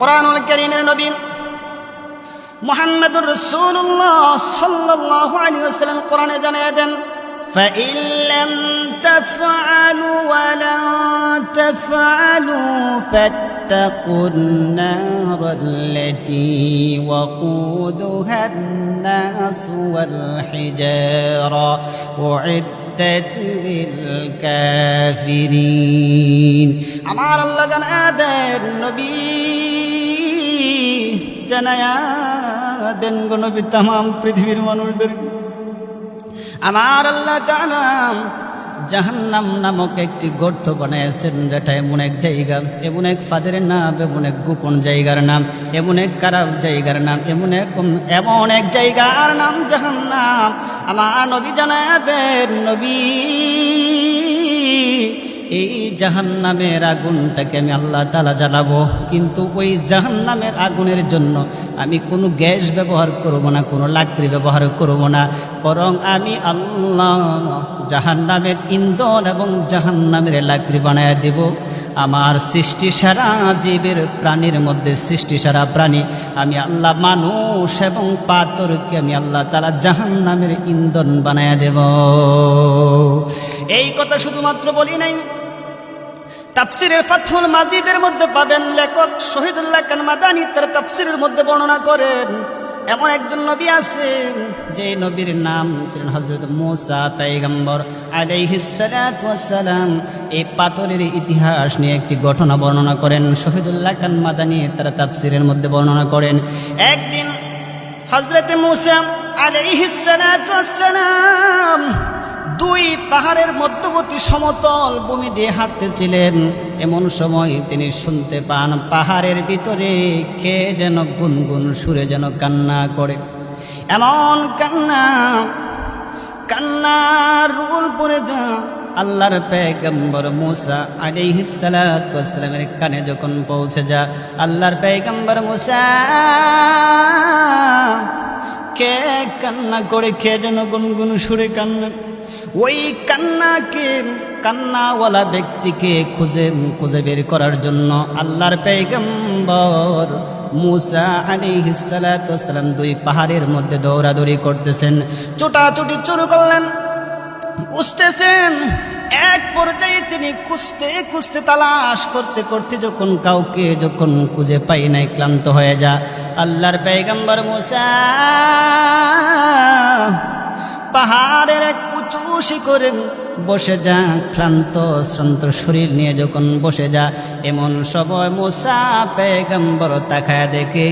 কুরআনুল কারীমের নবী মুহাম্মদুর রাসূলুল্লাহ সাল্লাল্লাহু আলাইহি ওয়াসাল্লাম কোরআনে জানিয়ে দেন فإن لم تفعلوا ولن تفعلوا فاتقوا النار التي وقودها الناس والحجارة أعدت للكافرين আমার আল্লাহ জানাদের নবী জানায়া দেন গো নবী तमाम পৃথিবীর মানুষদের আমার আল্লাহ তাআলা জাহান্নাম নামক একটি গর্ত বানিয়েছেন, যেটা এমন এক জায়গা, এমন এক ফাদের নাম, এমন এক গোপন জায়গার নাম, এমন এক খারাপ জায়গার নাম, এমন এক জায়গার নাম জাহান্নাম। আমার নবী জানায়া দেন নবী এই জাহান্নামের আগুনটাকে আমি আল্লাহ তাআলা জ্বালাবো, কিন্তু ওই জাহান্নামের আগুনের জন্য আমি কোনো গ্যাস ব্যবহার করব না, কোনো লাকড়ি ব্যবহার করব না, বরং আমি আল্লাহ জাহান্নামের ইন্ধন এবং জাহান্নামের লাকড়ি বানায় দেব। আমার সৃষ্টি সারা জীবের প্রাণীর মধ্যে সৃষ্টি সারা প্রাণী আমি আল্লাহ মানুষ এবং পাথরকে আমি আল্লাহ তাআলা জাহান্নামের ইন্ধন বানায় দেব। এই কথা শুধুমাত্র বলি নাই, তাফসিরের ফাতহুল মাজিদের মধ্যে পাবেন লেখক শহীদুল্লাহ খান মাদানী তার তাফসিরের মধ্যে বর্ণনা করেন এমন একজন নবী আছেন যে নবীর নাম ছিলেন হযরত মূসা পয়গম্বর আলাইহিস সালাতু ওয়াস সালাম। এই পাথরের ইতিহাস নিয়ে একটি ঘটনা বর্ণনা করেন শহীদুল্লাহ খান মাদানী তার তাফসিরের মধ্যে বর্ণনা করেন। একদিন হযরত মূসা আলাইহিস সালাতু ওয়াস সালাম দুই পাহাড়ের মধ্যবর্তী সমতল ভূমি দিয়ে হাঁটতেছিলেন। এমন সময় তিনি শুনতে পান পাহাড়ের ভিতরে কে যেন গুনগুন সুরে যেন কান্না করে। এমন কান্নার রুল পড়ে যা আল্লাহর পয়গম্বর মূসা আলাইহিস সালাতু ওয়াস সালামের কানে যখন পৌঁছে যা, আল্লাহর পয়গম্বর মূসা কে কান্না করে, কে যেন গুনগুন সুরে কান্না। ওই কান্নাওয়ালা ব্যক্তিকে খুঁজে বের করার জন্য আল্লাহর পয়গম্বর মূসা আলাইহিস সালাতু ওয়াস সালাম দুই পাহাড়ের মধ্যে দৌড়াদৌড়ি করতেছেন, ছোটাছুটি শুরু করলেন, খুঁজতেছেন। এক পর্যায়ে তিনি খুঁজতে তালাশ করতে করতে কাউকে যখন খুঁজে পাই নাই, ক্লান্ত হয়ে যা আল্লাহর পয়গম্বর মূসা পাহাড়ের এক উঁচু শিখরে বসে যা, ক্লান্ত শ্রান্ত শরীর নিয়ে যখন বসে যা, এমন সময় মূসা পয়গম্বর তাকায় দেখে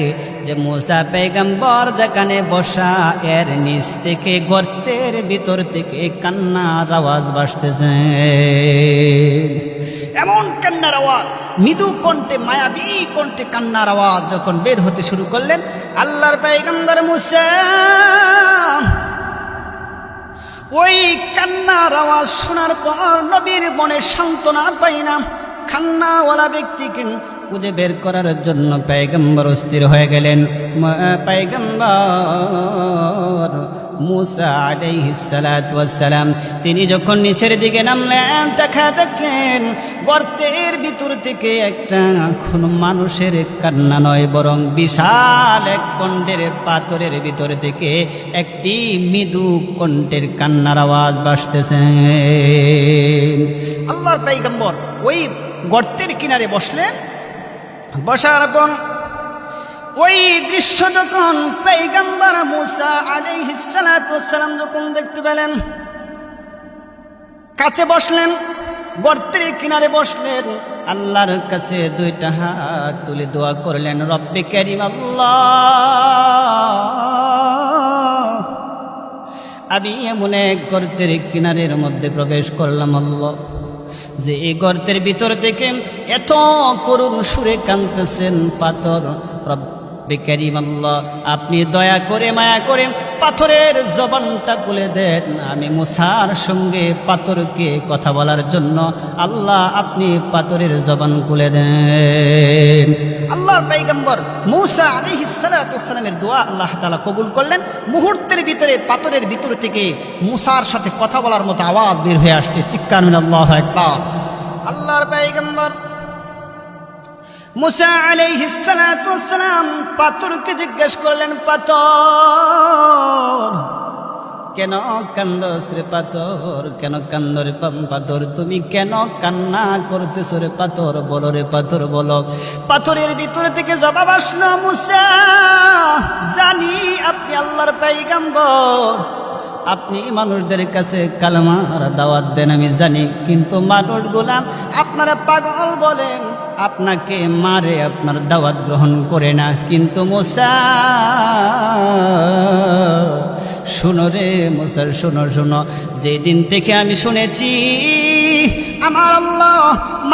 যে মূসা পয়গম্বর যেখানে বসা এর নিচ থেকে গর্তের ভিতর থেকে কান্নার আওয়াজ ভাসতেছে। এমন কান্নার আওয়াজ, মৃদু কণ্ঠে মায়াবী কণ্ঠে কান্নার আওয়াজ যখন বের হতে শুরু করলেন, আল্লাহর পয়গম্বর মূসা ওই কান্নার আওয়াজ শোনার পর নবীর মনে সান্ত্বনা পাই না। কান্নাওয়ালা ব্যক্তিকে খুঁজে বের করার জন্য পয়গম্বর অস্থির হয়ে গেলেন। পয়গম্বর মূসা আলাইহিস সালাতু ওয়াস সালাম তিনি যখন নিচের দিকে নামলেন, দেখলেন গর্তের ভিতর থেকে একটা কোন মানুষের কান্না নয়, বরং বিশাল এক কণ্ঠের পাথরের ভিতর থেকে একটি মৃদু কণ্ঠের কান্নার আওয়াজ ভাসতেছে। আল্লাহর পয়গম্বর ওই গর্তের কিনারে বসলেন। বসার পর ওই দৃশ্য যখন পয়গম্বর মূসা আলাইহিস সালাতু ওয়াস সালাম যখন দেখতে পেলেন, কাছে বসলেন, গর্তের কিনারে বসলেন, আল্লাহর কাছে দুইটা হাত তুলে দোয়া করলেন, রব্বে কারীম আল্লাহ, আমি এমন এক গর্তের কিনারের মধ্যে প্রবেশ করলাম আল্লাহ, যে এই গর্তের ভিতর থেকে এত করুণ সুরে কাঁদতেছেন পাথর। রব্বে কারীম আল্লাহ, আপনি দয়া করে মায়া করে পাথরের জবানটা খুলে দেন, আমি মূসার সঙ্গে পাথরকে কথা বলার জন্য আল্লাহ আপনি পাথরের জবান খুলে দেন। আল্লাহর পয়গম্বর মূসা আলাইহিস সালাতু ওয়াস সালামের দোয়া আল্লাহ তাআলা কবুল করলেন। মুহূর্তের ভিতরে পাথরের ভিতর থেকে মূসার সাথে কথা বলার মতো আওয়াজ বের হয়ে আসছে, চিৎকার মিন আল্লাহু আকবার। আল্লাহর পয়গম্বর মুসা আলাইহিস সালাতু ওয়াস সালাম পাথরকে জিজ্ঞেস করলেন, পাথর কেন কান্দস রে পাথর, কেন কান্দ রে পাথর, তুমি কেন কান্না করতেছ রে পাথর, বলো রে পাথর বলো। পাথরের ভিতর থেকে জবাব আসলো, মুসা জানি আপনি আল্লাহর পয়গম্বর, আপনি মানুষদের কাছে কালেমার দাওয়াত দেন আমি জানি, কিন্তু মানুষগুলা আপনারা পাগল বলেন, আপনাকে মারে, আপনার দাওয়াত গ্রহণ করে না। কিন্তু মুসা শুনো রে মুসা, শুনো শুনো, যেদিন থেকে আমি শুনেছি আমার আল্লাহ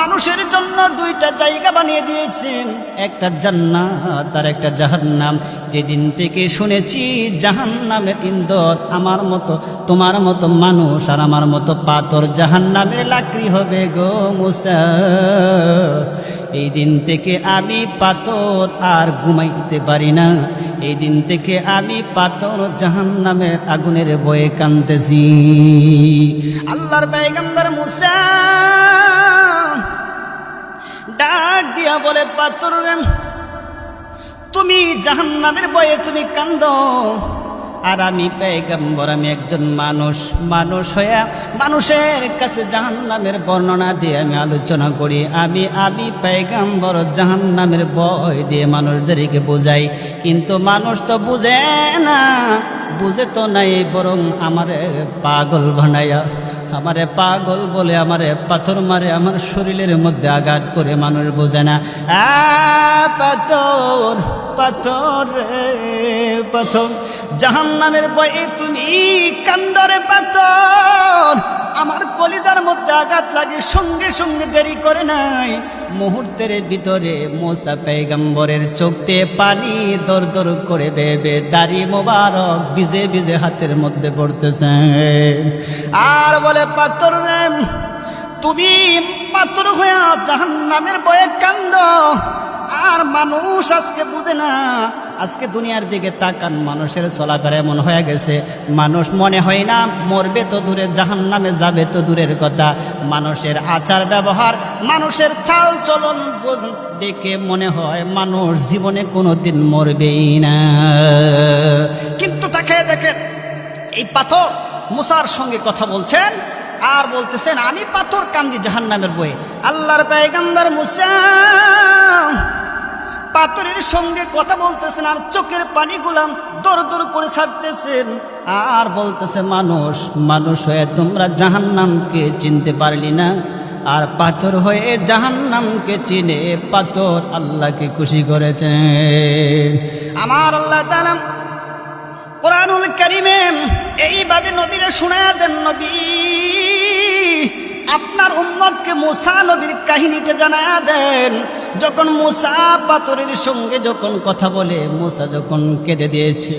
মানুষের জন্য দুইটা জায়গা বানিয়ে দিয়েছেন, একটা জান্নাত আর একটা জাহান্নাম, যেদিন থেকে শুনেছি জাহান্নামের ইন্ধন আমার মতো তোমার মতো মানুষ আর আমার মতো পাথর জাহান্নামের লাকড়ি হবে গো মুসা। এই দিন থেকে আমি পাথর আর ঘুমাইতে পারি না, এই দিন থেকে আমি পাথর জাহান্নামের আগুনের ভয়ে কাঁদতেছি। আল্লাহর পয়গম্বর মুসা ডাক দিয়া বলে, পাথর রে তুমি জাহান্নামের ভয়ে তুমি কান্দো, আর আমি পয়গম্বর, আমি একজন মানুষ, মানুষ হইয়া মানুষের কাছে জাহান্নামের বর্ণনা দিয়ে আমি আলোচনা করি। আমি পয়গম্বর জাহান্নামের ভয় দিয়ে মানুষদেরকে বোঝাই, কিন্তু মানুষ তো বুঝে না, বুঝে তো নাই, বরং আমারে পাগল বানাইয়া, আমারে পাগল বলে আমারে পাথর মারে, আমার শরীরের মধ্যে আঘাত করে, মানুষ বোঝে না। পাথর পাথর রে পাথর, জাহান্নামের ভয়ে তুমি কান্দরে পাথর, আমার কলিজার মধ্যে আঘাত লাগে, সঙ্গে সঙ্গে দেরি করে নাই, মুহূর্তের ভিতরে মুসা পয়গম্বরের চোখ দিয়ে পানি দর দর করে বেবে, দাড়ি মোবারক ভিজে ভিজে হাতের মধ্যে পড়তেছে, আর বলে, পাথর রে তুমি পাথর হইয়া জাহান্নামের ভয়ে কান্দ, আর মানুষ আজকে বুঝে না। আজকে দুনিয়ার দিকে তাকান, মানুষের চলাফেরা এমন হয়ে গেছে, মানুষ মনে হয় না মরবে তো দূরে, জাহান্নামে যাবে তো দূরের কথা। মানুষের আচার ব্যবহার, মানুষের চাল চলন দেখে মনে হয় মানুষ জীবনে কোনোদিন মরবেই না। কিন্তু তাকে দেখেন, এই পাথর মুসার সঙ্গে কথা বলছেন আর বলতেছেন, আমি পাথর কান্দি জাহান্নামের বয়ে। আল্লাহর পয়গম্বর মুসা পাথরের সঙ্গে কথা বলতেছেন, আর চোখের পানিগুলা দর দর করে ছাড়তেছেন, আর বলতেছে, মানুষ মানুষ হয়ে তোমরা জাহান্নামকে চিনতে পারলি না, আর পাথর হয়ে জাহান্নামকে চিনে পাথর আল্লাহকে খুশি করেছেন। আমার আল্লাহ তাআলা কুরআনুল কারীমে এইভাবে নবীরে শোনায়া দেন, নবী আপনার উম্মতকে মুসা নবীর কাহিনীটা জানায়া দেন। যখন মুসা পাথরের সঙ্গে যখন কথা বলে, মুসা যখন কেঁদে দিয়েছে,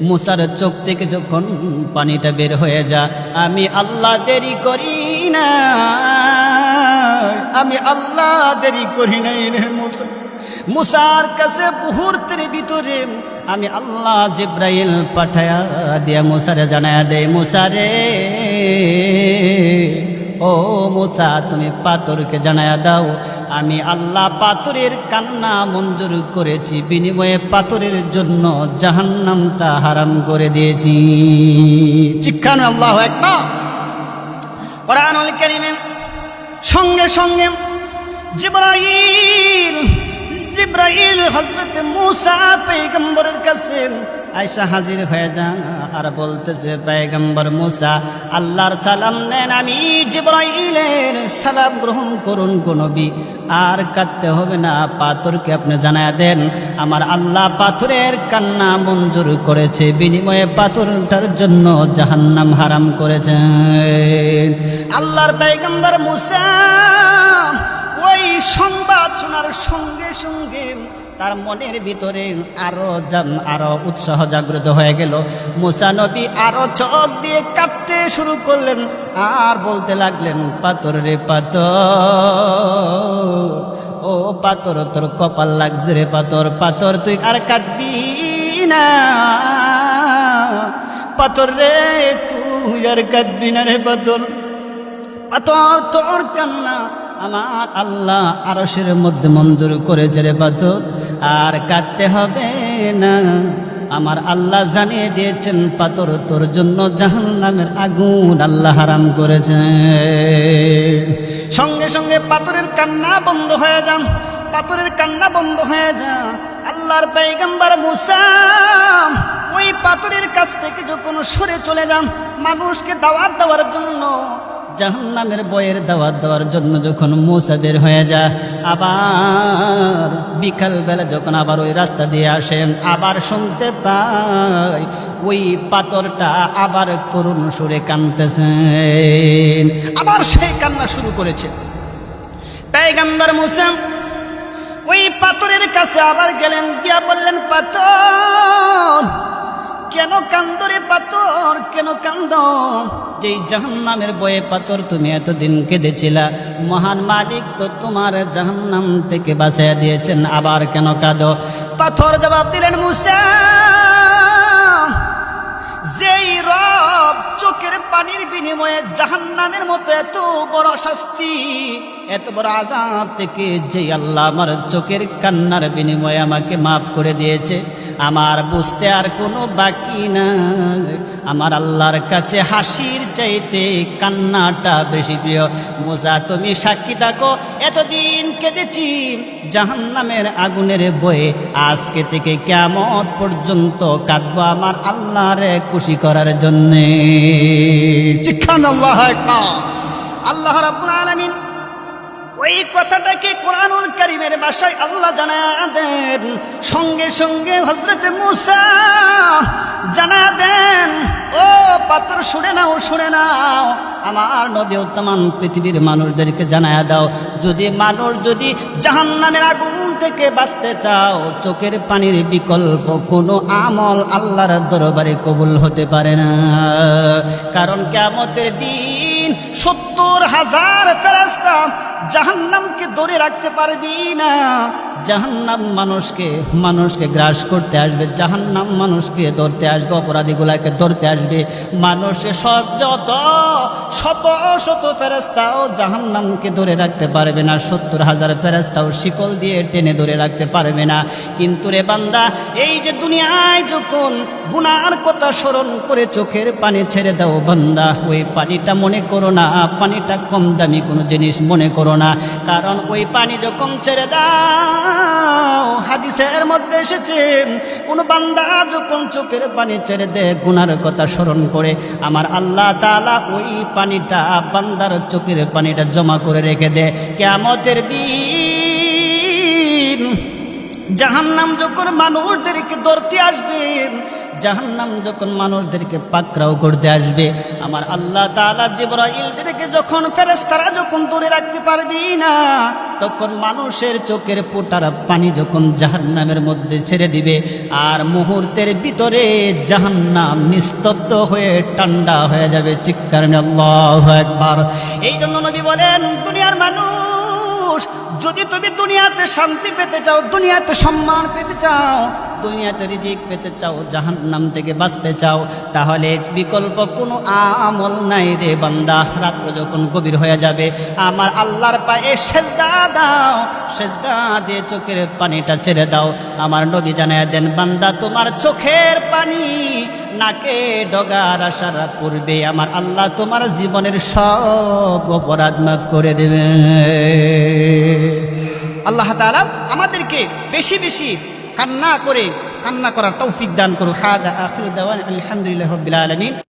মুসার চোখ থেকে যখন পানিটা বের হয়ে যায়, আমি আল্লাহ দেরি করি না, আমি আল্লাহ দেরি করি নাই রে মুসা। মুসার কাছে মুহূর্তের ভিতরে আমি আল্লাহ জিব্রাইল পাঠায়া দিয়া মুসারে জানায়া দেয়, মুসা রে, ও মুসা তুমি পাথরকে জানায়া দাও, আমি আল্লাহ পাথরের কান্না মঞ্জুর করেছি, বিনিময়ে পাথরের জন্য জাহান্নামটা হারাম করে দিয়েছি। চিৎকার আল্লাহু আকবার। কুরআনুল কারীমে সঙ্গে সঙ্গে জিব্রাইল হযরত মুসা পয়গম্বরের কাছে আয়েশা হাজির হয়ে যান, আর বলতেছে, পয়গম্বর মুসা আল্লাহর সালাম নেন, আমি জিব্রাইলের সালাম গ্রহণ করুন গো নবী, আর কাঁদতে হবে না, পাথরকে আপনি জানায়া দেন আমার আল্লাহ পাথরের কান্না মঞ্জুর করেছে, বিনিময়ে পাথরটার জন্য জাহান্নাম হারাম করেছেন। আল্লাহর পয়গম্বর মুসা ওই সংবাদ শোনার সঙ্গে সঙ্গে তার মনের ভিতরে আরো উৎসাহ জাগ্রত হয়ে গেল। মুসা নবী আরো চোখ দিয়ে কাঁদতে শুরু করলেন, আর বলতে লাগলেন, পাথর রে পাথর, ও পাথর তোর কপাল লাগছে রে পাথর, পাথর তুই আর কাঁদবি না, পাথর রে তুই আর কাঁদবি না রে পাথর, পাথর তোর কান্না আমার আল্লাহ আরশের মধ্যে মঞ্জুর করেছে রে পাথর, আর কাঁদতে হবে না। আমার আল্লাহ জানিয়ে দিয়েছেন পাথর তোর জন্য জাহান্নামের আগুন আল্লাহ হারাম করেছে। সঙ্গে সঙ্গে পাথরের কান্না বন্ধ হয়ে যান, পাথরের কান্না বন্ধ হয়ে যা। আল্লাহর পয়গম্বর মুসা ওই পাথরের কাছ থেকে যখন সরে চলে যান, মানুষকে দাওয়াত দেওয়ার জন্য, জাহান্নামের বয়ের দাওয়াত দেওয়ার জন্য যখন মুসা বের হয়ে যায়, আবার বিকালবেলা যখন আবার ওই রাস্তা দিয়ে আসেন, আবার শুনতে পাই ওই পাথরটা আবার করুণ সুরে কাঁদতেছেন, আবার সেই কান্না শুরু করেছে। পয়গম্বর মুসা ওই পাথরের কাছে আবার গেলেন, গিয়া বললেন, পাথর কেন কান্দো রে পাথর, কেন কান্দো? যেই জাহান্নামের বয়ে পাথর তুমি এতদিন কেঁদেছিলা, মহান মালিক তো তোমার জাহান্নাম থেকে বাঁচাইয়া দিয়েছেন, আবার কেন কাঁদো? পাথর জবাব দিলেন, মুসা যেই রব চোখের পানির বিনিময়ে জাহান্নামের মতো এত বড় শাস্তি, এত বড় আযাব থেকে যেই আল্লাহ আমার চোখের কান্নার বিনিময়ে আমাকে মাফ করে দিয়েছে, আমার বুঝতে আর কোনো বাকি নাই। আমার আল্লাহর কাছে হাসির চাইতে কান্নাটা বেশি প্রিয়। মুসা তুমি সাক্ষী থাকো, এতদিন কেঁদেছি জাহান্নামের আগুনের বয়ে, আজকে থেকে কিয়ামত পর্যন্ত কাঁদবো আমার আল্লাহরে খুশি করার জন্যে। সুবহানাল্লাহ। আল্লাহ রাব্বুল আলামিন ওই কথাটাকে কোরআনুল কারীমের ভাষায় আল্লাহ জানায়া দেন। সঙ্গে সঙ্গে হযরত মুসা জানায়া দেন, ও পাথর শুনে নাও, শুনে নাও, আমার নবী উত্তমান পৃথিবীর মানুষদেরকে জানায়া দাও, যদি মানুষ যদি জাহান্নামের আগুন থেকে বাঁচতে চাও, চোখের পানির বিকল্প কোনো আমল আল্লাহর দরবারে কবুল হতে পারে না। কারণ কিয়ামতের দিন ৭০,০০০ ফেরেশতা জাহান্নামকে ধরে রাখতে পারবি না। জাহান্নাম মানুষকে গ্রাস করতে আসবে, জাহান্নাম মানুষকে ধরতে আসবে, অপরাধীগুলাকে ধরতে আসবে। মানুষকে শত শত ফেরেশতাও জাহান্নামকে ধরে রাখতে পারবে না, ৭০,০০০ ফেরেশতাও শিকল দিয়ে টেনে ধরে রাখতে পারবে না। কিন্তু রে বান্দা, এই যে দুনিয়ায় যখন গুনার কথা স্মরণ করে চোখের পানি ছেড়ে দাও বান্দা, ওই পানিটা মনে করো না পানিটা কম দামি কোনো জিনিস মনে করো না। কারণ ওই পানি যখন ছেড়ে দাও, হাদিসের মধ্যে এসেছে, কোন বান্দা যখন চোখের পানি ছেড়ে দেয়, গুনার কথা স্মরণ করে, আমার আল্লাহ তাআলা ওই পানিটা বান্দার চোখের পানিটা জমা করে রেখে দেয়। কিয়ামতের দিন জাহান্নাম যখন মানুষদেরকে ধরতে আসবে, জাহান্নাম যখন মানুষদেরকে পাকড়াও করতে আসবে, আমার আল্লাহ তাআলা জিবরাইলদেরকে যখন ফেরেশতারা যখন ধরে রাখতে পারবি না, তখন মানুষের চোখের ফোঁটার পানি যখন জাহান্নামের মধ্যে ছেড়ে দিবে, আর মুহূর্তের ভিতরে জাহান্নাম নিস্তব্ধ হয়ে ঠান্ডা হয়ে যাবে। চিৎকার করে আল্লাহু আকবার। এই জন্য নবী বলেন, দুনিয়ার মানুষ, যদি তুমি দুনিয়াতে শান্তি পেতে চাও, দুনিয়াতে সম্মান পেতে চাও, দুনিয়াতে রিজিক পেতে চাও, জাহান্নাম থেকে বাঁচতে চাও, তাহলে বিকল্প কোনো আমল নাই রে বান্দা। রাত্র যখন গভীর হয়ে যাবে, আমার আল্লাহর পায়ে সেজদা দাও, সেজদা দিয়ে চোখের পানিটা ছেড়ে দাও। আমার নবী জানায় দেন, বান্দা তোমার চোখের পানি নাকে ডগার আসার পূর্বে আমার আল্লাহ তোমার জীবনের সব অপরাধ মাফ করে দেবে। আল্লাহ তাআলা আমাদেরকে বেশি বেশি কান্না করার তৌফিক দান করুন। হাদা আখিরু দাওয়ানা আলহামদুলিল্লাহি রাব্বিল আলামিন।